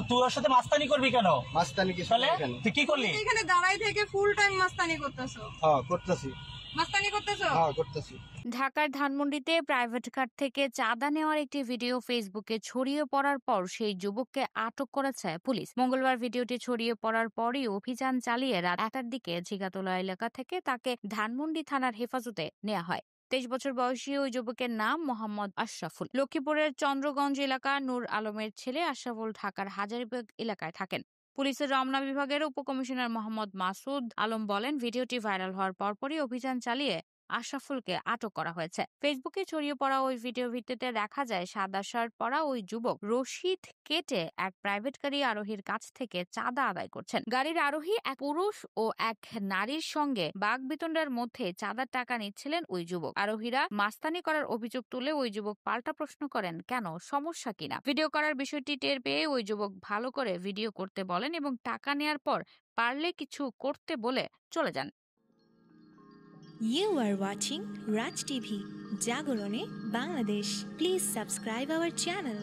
তুই ওর সাথে মাস্তানি করবি কেন? মাস্তানি কি তাহলে কেন? তুই কি করলি? এখানে দাঁড়াই থেকে ফুল টাইম মাস্তানি করতেছো? হ্যাঁ করতেছি। মাস্তানি করতেছো? হ্যাঁ করতেছি। ঢাকার ধানমন্ডিতে প্রাইভেট কার থেকে চাঁদা নেওয়ার একটি ভিডিও ফেসবুকে ছড়িয়ে পড়ার পর সেই যুবককে আটক করেছে পুলিশ। মঙ্গলবার ভিডিওটি ছড়িয়ে পড়ার পরই অভিযান চালিয়ে রাত ১টার দিকে ঝিগাতলা এলাকা থেকে তাকে ধানমন্ডি থানার হেফাজতে নেওয়া হয়। ২৩ বছর বয়সী ওই যুবকের নাম মোহাম্মদ আশরাফুল। লক্ষ্মীপুরের চন্দ্রগঞ্জ এলাকার নূর আলমের ছেলে আশরাফুল ঢাকার হাজারীবাগ এলাকায় থাকেন। পুলিশের রমনা বিভাগের উপকমিশনার মোহাম্মদ মাসুদ আলম বলেন, ভিডিওটি ভাইরাল হওয়ার পরপরই অভিযান চালিয়ে আশরাফুলকে আটক করা হয়েছে। ফেসবুকে ছড়িয়ে পড়া ওই ভিডিও ভিত্তিতে দেখা যায় সাদা শার্ট পরা ওই যুবক রশিদ কেটে এক প্রাইভেট গাড়ি আরোহীর কাছ থেকে চাঁদা আদায় করছেন। গাড়ির আরোহী এক পুরুষ ও এক নারীর সঙ্গে বাকবিতণ্ডার মধ্যে চাঁদার টাকা নিচ্ছিলেন ওই যুবক। আরোহীরা মাস্তানি করার অভিযোগ তুলে ওই যুবক পাল্টা প্রশ্ন করেন, কেন, সমস্যা কিনা। ভিডিও করার বিষয়টি টের পেয়ে ওই যুবক ভালো করে ভিডিও করতে বলেন এবং টাকা নেয়ার পর পারলে কিছু করতে বলে চলে যান। You are watching Raj TV, Jagorone, Bangladesh. Please subscribe our channel.